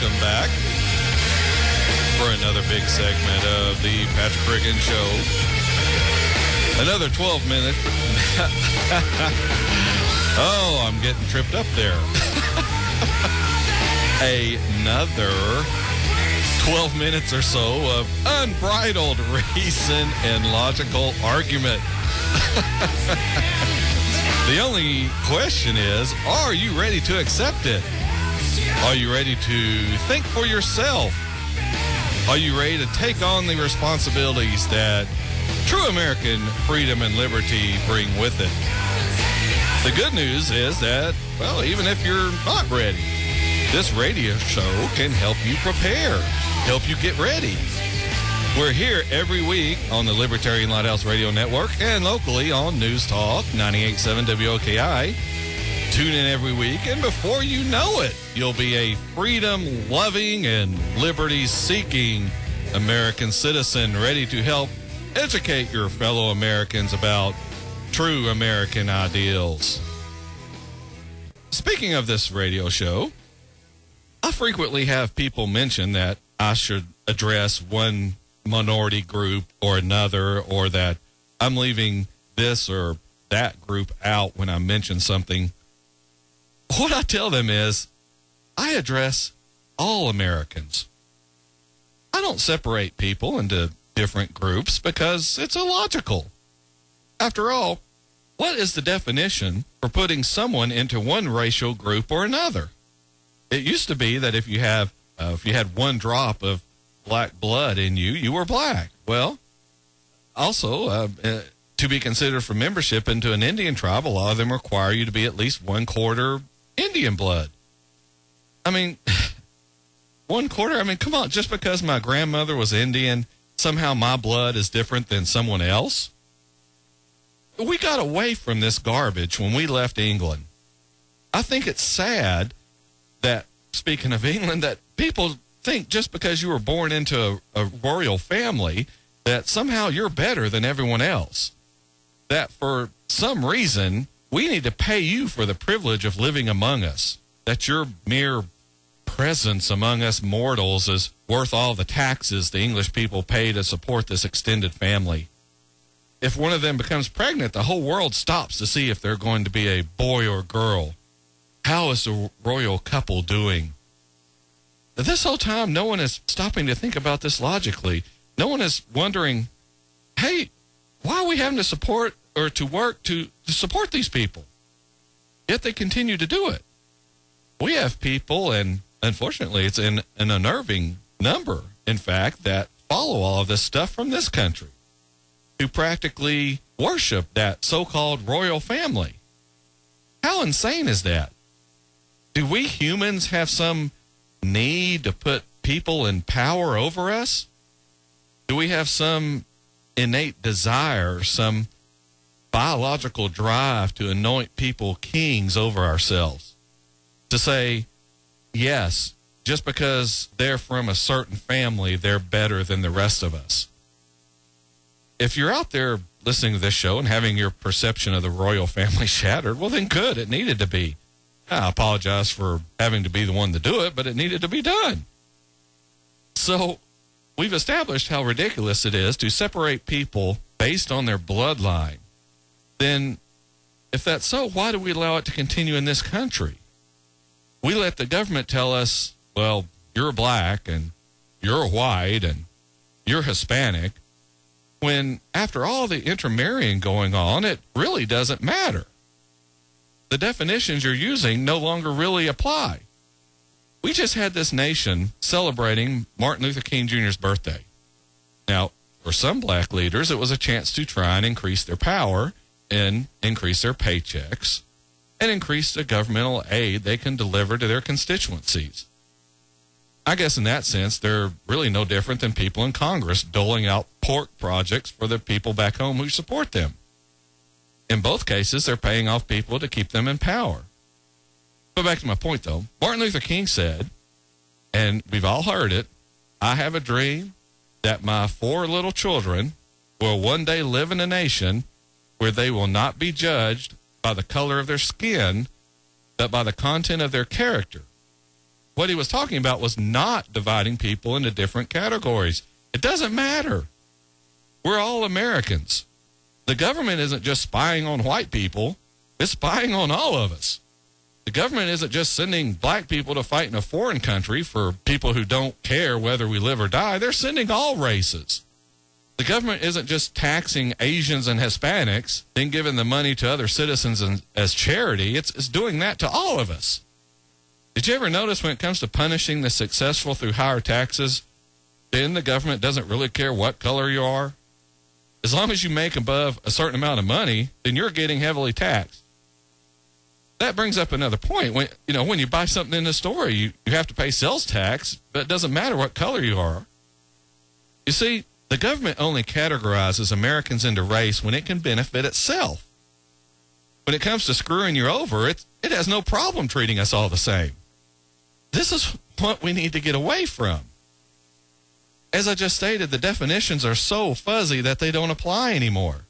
welcome back for another big segment of the Patrick Riggin Show. Another 12 minutes. Oh, I'm getting tripped up there. Another 12 minutes or so of unbridled reason and logical argument. The only question is, are you ready to accept it? Are you ready to think for yourself? Are you ready to take on the responsibilities that true American freedom and liberty bring with it? The good news is that, well, even if you're not ready, this radio show can help you prepare, help you get ready. We're here every week on the Libertarian Lighthouse Radio Network and locally on News Talk 98.7 WOKI. Tune in every week, and before you know it, you'll be a freedom-loving and liberty-seeking American citizen ready to help educate your fellow Americans about true American ideals. Speaking of this radio show, I frequently have people mention that I should address one minority group or another, or that I'm leaving this or that group out when I mention something. What I tell them is, I address all Americans. I don't separate people into different groups because it's illogical. After all, what is the definition for putting someone into one racial group or another? It used to be that if you had one drop of black blood in you, you were black. Well, also, to be considered for membership into an Indian tribe, a lot of them require you to be at least 1/4 Indian blood. I mean, 1/4? I mean, come on, just because my grandmother was Indian, somehow my blood is different than someone else? We got away from this garbage when we left England. I think it's sad that, speaking of England, that people think just because you were born into a royal family that somehow you're better than everyone else. That for some reason, we need to pay you for the privilege of living among us. That your mere presence among us mortals is worth all the taxes the English people pay to support this extended family. If one of them becomes pregnant, the whole world stops to see if they're going to be a boy or girl. How is the royal couple doing? This whole time, no one is stopping to think about this logically. No one is wondering, hey, why are we having to support or to work to support these people? Yet they continue to do it. We have people, and unfortunately it's in an unnerving number, in fact, that follow all of this stuff from this country, who practically worship that so-called royal family. How insane is that? Do we humans have some need to put people in power over us? Do we have some innate desire, some biological drive to anoint people kings over ourselves? To say, yes, just because they're from a certain family, they're better than the rest of us. If you're out there listening to this show and having your perception of the royal family shattered, well, then good, it needed to be. I apologize for having to be the one to do it, but it needed to be done. So we've established how ridiculous it is to separate people based on their bloodline. Then, if that's so, why do we allow it to continue in this country? We let the government tell us, well, you're black and you're white and you're Hispanic, when after all the intermarrying going on, it really doesn't matter. The definitions you're using no longer really apply. We just had this nation celebrating Martin Luther King Jr.'s birthday. Now, for some black leaders, it was a chance to try and increase their power and increase their paychecks and increase the governmental aid they can deliver to their constituencies. I guess in that sense, they're really no different than people in Congress doling out pork projects for the people back home who support them. In both cases, they're paying off people to keep them in power. But back to my point, though. Martin Luther King said, and we've all heard it, I have a dream that my 4 little children will one day live in a nation where they will not be judged by the color of their skin, but by the content of their character. what he was talking about was not dividing people into different categories. It doesn't matter. We're all Americans. The government isn't just spying on white people. It's spying on all of us. The government isn't just sending black people to fight in a foreign country for people who don't care whether we live or die. They're sending all races. The government isn't just taxing Asians and Hispanics, then giving the money to other citizens as charity. It's doing that to all of us. Did you ever notice when it comes to punishing the successful through higher taxes, then the government doesn't really care what color you are? As long as you make above a certain amount of money, then you're getting heavily taxed. That brings up another point. When you buy something in the store, you have to pay sales tax, but it doesn't matter what color you are. You see, the government only categorizes Americans into race when it can benefit itself. When it comes to screwing you over, it has no problem treating us all the same. This is what we need to get away from. As I just stated, the definitions are so fuzzy that they don't apply anymore.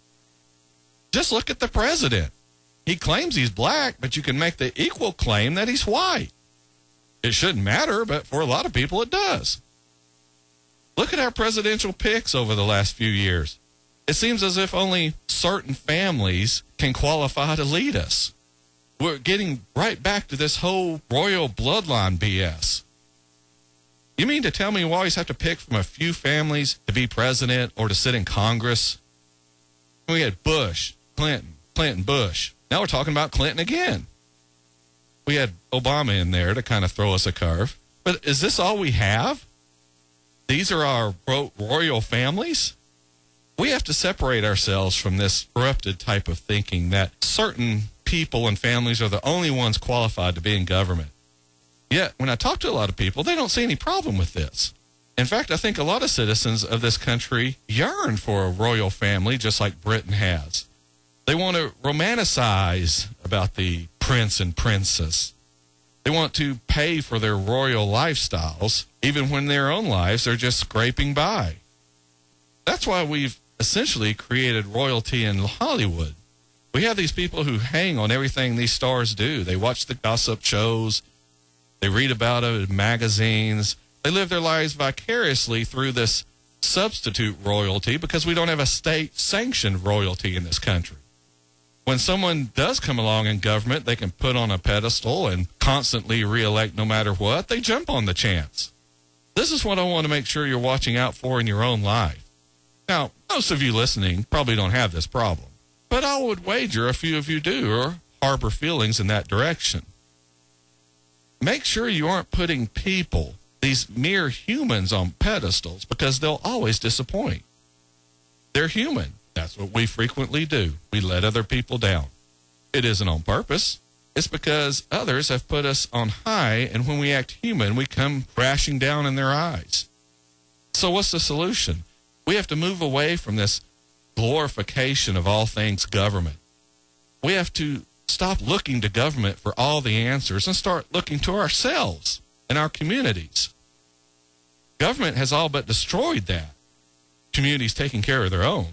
Just look at the president. He claims he's black, but you can make the equal claim that he's white. It shouldn't matter, but for a lot of people it does. Look at our presidential picks over the last few years. It seems as if only certain families can qualify to lead us. We're getting right back to this whole royal bloodline BS. You mean to tell me we always have to pick from a few families to be president or to sit in Congress? We had Bush, Clinton, Bush. Now we're talking about Clinton again. We had Obama in there to kind of throw us a curve. But is this all we have? These are our royal families? We have to separate ourselves from this corrupted type of thinking that certain people and families are the only ones qualified to be in government. Yet, when I talk to a lot of people, they don't see any problem with this. In fact, I think a lot of citizens of this country yearn for a royal family just like Britain has. They want to romanticize about the prince and princess. They want to pay for their royal lifestyles, even when their own lives are just scraping by. That's why we've essentially created royalty in Hollywood. We have these people who hang on everything these stars do. They watch the gossip shows. They read about it in magazines. They live their lives vicariously through this substitute royalty because we don't have a state-sanctioned royalty in this country. When someone does come along in government, they can put on a pedestal and constantly reelect no matter what. They jump on the chance. This is what I want to make sure you're watching out for in your own life. Now, most of you listening probably don't have this problem, but I would wager a few of you do or harbor feelings in that direction. Make sure you aren't putting people, these mere humans, on pedestals because they'll always disappoint. They're human. That's what we frequently do. We let other people down. It isn't on purpose. It's because others have put us on high, and when we act human, we come crashing down in their eyes. So what's the solution? We have to move away from this glorification of all things government. We have to stop looking to government for all the answers and start looking to ourselves and our communities. Government has all but destroyed that. Communities taking care of their own.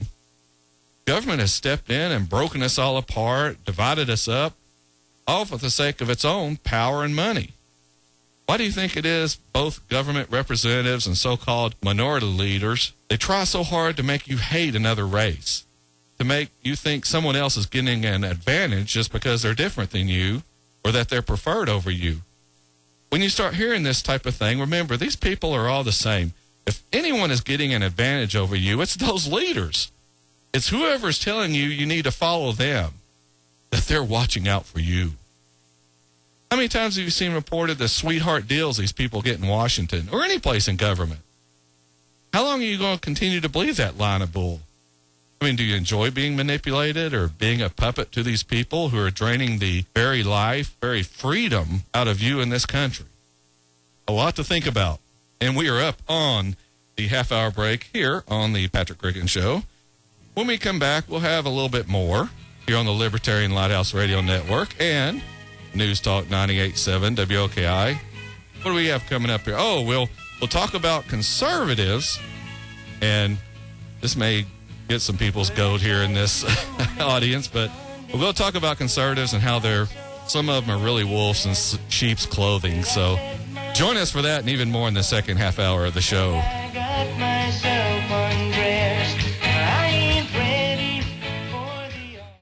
Government has stepped in and broken us all apart, divided us up, all for the sake of its own power and money. Why do you think it is both government representatives and so-called minority leaders, they try so hard to make you hate another race, to make you think someone else is getting an advantage just because they're different than you or that they're preferred over you? When you start hearing this type of thing, remember, these people are all the same. If anyone is getting an advantage over you, it's those leaders. It's whoever's telling you you need to follow them, that they're watching out for you. How many times have you seen reported the sweetheart deals these people get in Washington or any place in government? How long are you going to continue to believe that line of bull? I mean, do you enjoy being manipulated or being a puppet to these people who are draining the very life, very freedom out of you in this country? A lot to think about. And we are up on the half-hour break here on the Patrick Cricken Show. When we come back, we'll have a little bit more here on the Libertarian Lighthouse Radio Network and News Talk 98.7 WOKI. What do we have coming up here? Oh, we'll talk about conservatives, and this may get some people's goat here in this audience, but we'll talk about conservatives and how some of them are really wolves in sheep's clothing. So Join us for that and even more in the second half hour of the show.